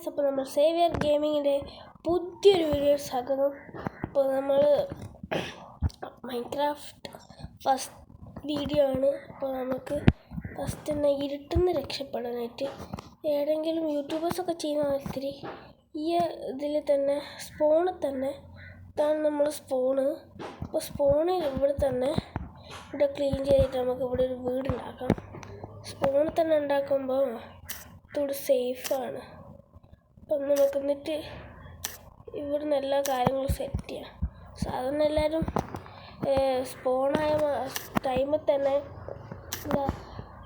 Guys, അപ്പോൾ നമ്മൾ Xavier ഗെയിമിങ്ങിൻ്റെ പുതിയൊരു വീഡിയോ സ്വാഗതം. അപ്പോൾ നമ്മൾ മൈൻക്രാഫ്റ്റ് ഫസ്റ്റ് വീഡിയോ ആണ്. അപ്പോൾ നമുക്ക് ഫസ്റ്റ് തന്നെ ഇരുട്ടുന്ന രക്ഷപ്പെടാനായിട്ട് ഏതെങ്കിലും യൂട്യൂബേഴ്സൊക്കെ ചെയ്യുന്ന ഒത്തിരി ഈ ഇതിൽ തന്നെ സ്പോണിൽ തന്നെ ഇതാണ് നമ്മൾ സ്പോണ്. അപ്പോൾ സ്പോണിൽ ഇവിടെ തന്നെ ഇവിടെ ക്ലീൻ ചെയ്തിട്ട് നമുക്ക് ഇവിടെ ഒരു വീടുണ്ടാക്കാം. സ്പോണിൽ തന്നെ ഉണ്ടാക്കുമ്പോൾ ഇതോടെ സേഫാണ്. അപ്പം നമുക്ക് എന്നിട്ട് ഇവിടുന്ന് എല്ലാ കാര്യങ്ങളും സെറ്റ് ചെയ്യാം. സാധാരണ എല്ലാവരും സ്പോണായ ടൈമിൽ തന്നെ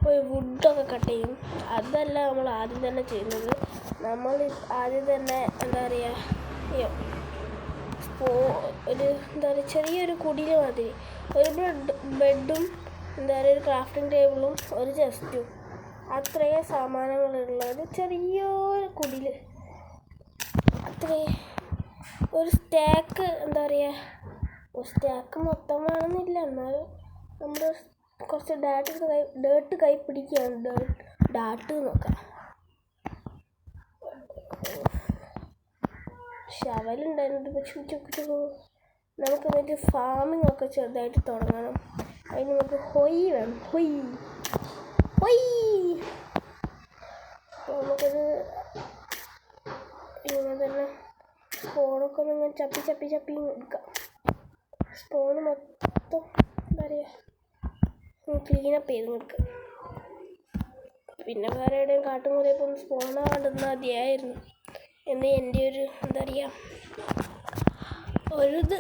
പോയി വുഡൊക്കെ കട്ട് ചെയ്യും. അതല്ല നമ്മൾ ആദ്യം തന്നെ ചെയ്യുന്നത്. നമ്മൾ ആദ്യം തന്നെ എന്താ പറയുക, ഒരു എന്താ പറയുക ചെറിയൊരു കുടിൽ മാതിരി ഒരു ബെഡും എന്താ പറയുക ഒരു ക്രാഫ്റ്റിംഗ് ടേബിളും ഒരു ചെസ്റ്റും അത്രയും സാമാനങ്ങളുള്ള ഒരു ചെറിയൊരു കുടിൽ, അത്രയും ഒരു സ്റ്റാക്ക് എന്താ പറയുക ഒരു സ്റ്റാക്ക് മൊത്തം വേണമെന്നില്ല. എന്നാലും നമ്മൾ കുറച്ച് ഡേർട്ട് കൈ പിടിക്കുകയാണ്. ഡാട്ട് നോക്കാം. ശവലുണ്ടായിരുന്നു. പക്ഷെ നമുക്ക് എന്നിട്ട് ഫാമിംഗ് ഒക്കെ ചെറുതായിട്ട് തുടങ്ങണം. അതിന് നമുക്ക് ഹൊയ് വേണം. ഹൊയ് നമുക്കത് ഇങ്ങനെ തന്നെ സ്പോണൊക്കെ ഒന്ന് ഇങ്ങനെ ചപ്പി എടുക്കാം. സ്പോണ് മൊത്തം എന്താ പറയുക ക്ലീനപ്പ് ചെയ്ത് എടുക്കാം. പിന്നെ വേറെ എവിടെയും കാട്ടും കൂടെയപ്പോൾ ഒന്ന് സ്പോണാകണ്ടെന്ന് മതിയായിരുന്നു എന്ന് എൻ്റെ ഒരു എന്താ പറയുക ഒരിത്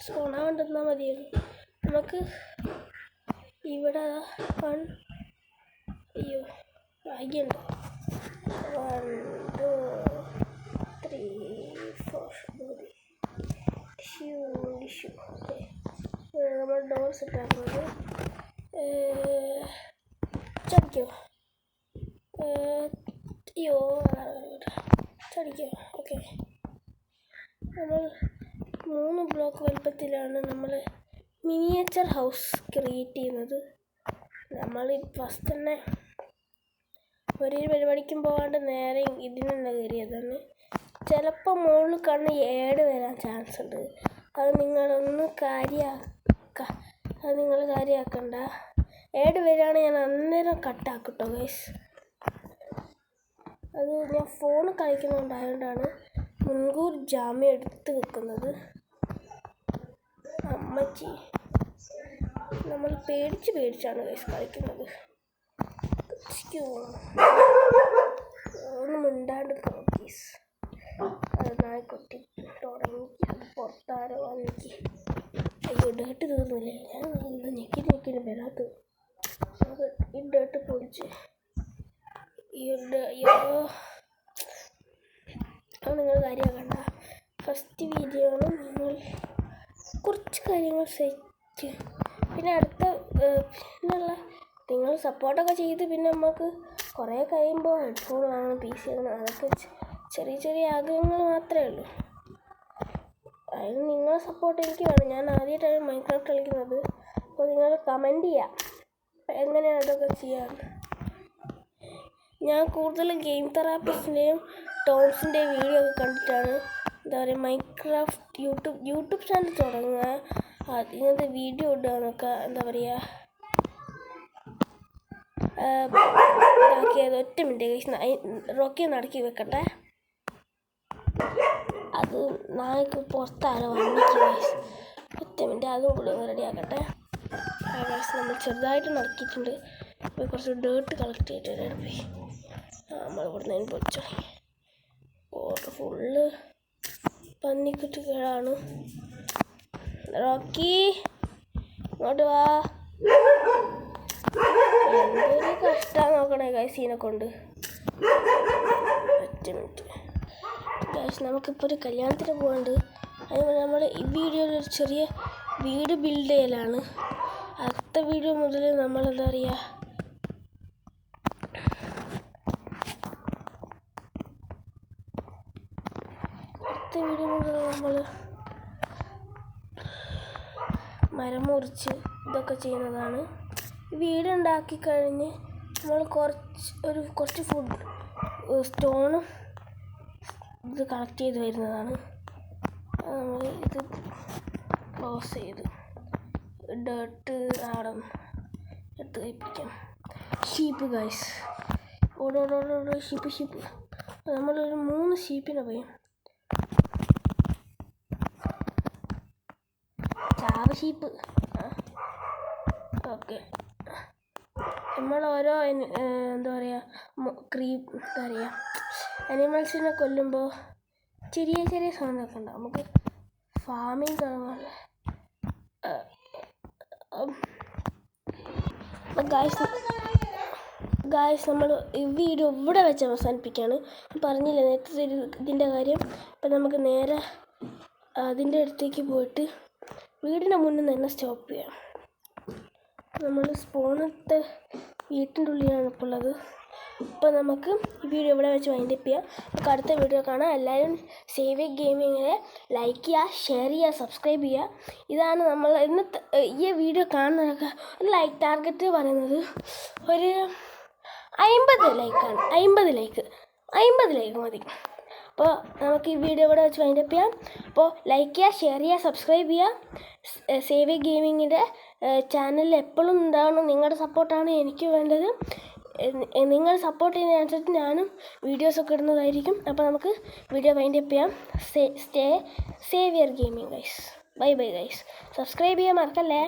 സ്പോണാകണ്ടെന്നാൽ മതിയായിരുന്നു. നമുക്ക് ഇവിടെ അയ്യോ ഭാഗ്യമുണ്ട് 1 2 3 4 ടിഷ്യൂ. നമ്മൾ ഡോർ സെറ്റാക്കുന്നത് ചടിക്കോ ചടിക്കോ. ഓക്കെ, നമ്മൾ 3 ബ്ലോക്ക് വലുപ്പത്തിലാണ് നമ്മൾ മിനിയേച്ചർ ഹൗസ് ക്രിയേറ്റ് ചെയ്യുന്നത്. നമ്മൾ ഫസ്റ്റ് തന്നെ ഒരു പരിപാടിക്കും പോകാണ്ട് നേരെ ഇതിനുള്ള കയറിയതാണ്. ചിലപ്പോൾ മുകളിൽ കണ്ണ് ഏട് വരാൻ ചാൻസ് ഉണ്ട്. അത് നിങ്ങൾ കാര്യമാക്കണ്ട. ഏട് വരികയാണെങ്കിൽ ഞാൻ അന്നേരം കട്ടാക്കും കേട്ടോ ഗൈസ്. അത് ഞാൻ ഫോൺ കളിക്കുന്നതുകൊണ്ടായതുകൊണ്ടാണ് മുൻകൂർ ജാമ്യം എടുത്ത് വെക്കുന്നത്. അമ്മച്ചി നമ്മൾ പേടിച്ചാണ് ഗൈസ് കളിക്കുന്നത്. ഒന്നും മിണ്ടാണ്ട് പ്ലീസ്. അത് നായ്ക്കൊട്ടി തുടങ്ങി. അത് പുറത്താരോ വന്നിക്ക്. അയ്യോ ഡേട്ട് തീർന്നില്ലേ? ഞാൻ നല്ല ഞെക്കി വരാത്തത്. നമുക്ക് ഈ ഡേട്ട് പൊളിച്ച് അത് നിങ്ങൾ കാര്യമാക്കണ്ട. ഫസ്റ്റ് വീഡിയോ ആണ്. നിങ്ങൾ കുറച്ച് കാര്യങ്ങൾ സെറ്റ് പിന്നെ അടുത്ത പിന്നുള്ള നിങ്ങൾ സപ്പോർട്ടൊക്കെ ചെയ്ത് പിന്നെ നമുക്ക് കുറേ കഴിയുമ്പോൾ ഹെഡ്ഫോൺ വാങ്ങണം, PC വാങ്ങണം. അതൊക്കെ ചെറിയ ആഗ്രഹങ്ങൾ മാത്രമേ ഉള്ളൂ. അതിന് നിങ്ങളെ സപ്പോർട്ട് എനിക്ക് വേണം. ഞാൻ ആദ്യമായിട്ടാണ് മൈൻക്രാഫ്റ്റ് കളിക്കുന്നത്. അപ്പോൾ നിങ്ങൾ കമൻറ്റ് ചെയ്യാം എങ്ങനെയാണ് അതൊക്കെ ചെയ്യാറ്. ഞാൻ കൂടുതൽ ഗെയിം തെറാപ്പിസ്റ്റിൻ്റെയും ടോംസിൻ്റെയും വീഡിയോ ഒക്കെ കണ്ടിട്ടാണ് എന്താ പറയുക മൈൻക്രാഫ്റ്റ് യൂട്യൂബ് ചാനൽ തുടങ്ങുക, ഇങ്ങനത്തെ വീഡിയോ ഇടുക എന്നൊക്കെ എന്താ പറയുക ഇതാക്കിയത്. ഒറ്റ മിനിറ്റ് ഗൈസ്, റോക്കി നടക്കി വെക്കട്ടെ. അത് നാളേക്ക് പുറത്താരോ വന്നിട്ട് ഗൈസ്. ഒറ്റ മിനിറ്റ് അതും കൂടി ഒന്ന് റെഡിയാക്കട്ടെ ഗൈസ്. നമ്മൾ ചെറുതായിട്ട് നടക്കിയിട്ടുണ്ട്. പോയി കുറച്ച് ഡേർട്ട് കളക്ട് ചെയ്തിട്ട് പോയി നമ്മൾ ഇവിടെ നിന്ന് പൊളിച്ചു. ഫുള്ള് പന്നിക്കുട്ടികളാണ്. റോക്കി ഇങ്ങോട്ട് വാ. എന്തൊരു കഷ്ടം നോക്കണേ ഗൈസ് ഇതിനെ കൊണ്ട്. ഒറ്റ മിനിറ്റ് ഗൈസ്, നമുക്കിപ്പോൾ ഒരു കല്യാണത്തിന് പോകാണ്ട്. അതുപോലെ നമ്മൾ ഈ വീഡിയോയിൽ ഒരു ചെറിയ വീട് ബിൽഡ് ചെയ്യലാണ്. അടുത്ത വീഡിയോ മുതൽ നമ്മൾ എന്താ പറയുക നമ്മൾ മരം മുറിച്ച് ഇതൊക്കെ ചെയ്യുന്നതാണ്. വീടുണ്ടാക്കി കഴിഞ്ഞ് നമ്മൾ കുറച്ച് ഫുഡ് സ്റ്റോണും ഇത് കളക്ട് ചെയ്ത് വരുന്നതാണ്. നമ്മൾ ഇത് ക്ലോസ് ചെയ്ത് ഡേർട്ട് അവിടെ എടുത്ത് കഴിപ്പിക്കാം. ഷീപ്പ് ഗൈസ്, ഓടോടോടോ ഷീപ്പ്. നമ്മളൊരു 3 ഷീപ്പിനെ പോയി. ചാവ ഷീപ്പ്. ഓക്കെ, നമ്മൾ ഓരോ എന്താ പറയുക അനിമൽസിനെ കൊല്ലുമ്പോൾ ചെറിയ സൗണ്ടൊക്കെ ഉണ്ടാവും. നമുക്ക് ഫാമിങ് തുടങ്ങാൻ. ഗായ്സ് നമ്മൾ ഈ വീഡിയോ ഇവിടെ വെച്ച് അവസാനിപ്പിക്കുകയാണ്. പറഞ്ഞില്ല നേരത്തെ ഇതിൻ്റെ കാര്യം. അപ്പം നമുക്ക് നേരെ അതിൻ്റെ അടുത്തേക്ക് പോയിട്ട് വീടിൻ്റെ മുന്നിൽ തന്നെ സ്റ്റോപ്പ് ചെയ്യാം. നമ്മൾ സ്പോണിട്ട് വീട്ടിൻ്റെ ഉള്ളിലാണ് ഇപ്പോൾ ഉള്ളത്. അപ്പോൾ നമുക്ക് ഈ വീഡിയോ ഇവിടെ വെച്ച് വൈൻഡപ്പ് ചെയ്യാം. നമുക്ക് അടുത്ത വീഡിയോ കാണാം. എല്ലാവരും സേവ് ഗെയിമിങ്ങിനെ ലൈക്ക് ചെയ്യുക, ഷെയർ ചെയ്യുക, സബ്സ്ക്രൈബ് ചെയ്യുക. ഇതാണ് നമ്മൾ ഇന്നത്തെ ഈ വീഡിയോ കാണുന്നതൊക്കെ ഒരു ലൈക്ക് ടാർഗറ്റ് പറയുന്നത് ഒരു 50 ലൈക്കാണ്. 50 ലൈക്ക് മതി. അപ്പോൾ നമുക്ക് ഈ വീഡിയോ ഇവിടെ വെച്ച് വൈൻഡപ്പ് ചെയ്യാം. അപ്പോൾ ലൈക്ക് ചെയ്യുക, ഷെയർ ചെയ്യുക, സബ്സ്ക്രൈബ് ചെയ്യുക. സേവ് ഗെയിമിങ്ങിൻ്റെ ചാനലിൽ എപ്പോഴും ഉണ്ടാവണം. നിങ്ങളുടെ സപ്പോർട്ടാണ് എനിക്ക് വേണ്ടത്. നിങ്ങൾ സപ്പോർട്ട് ചെയ്യുന്നതിനനുസരിച്ച് ഞാനും വീഡിയോസൊക്കെ ഇടുന്നതായിരിക്കും. അപ്പോൾ നമുക്ക് വീഡിയോ വൈൻഡപ്പ് ചെയ്യാം. Stay Xavier gaming guys. Bye guys. Subscribe ചെയ്യാൻ മറക്കല്ലേ.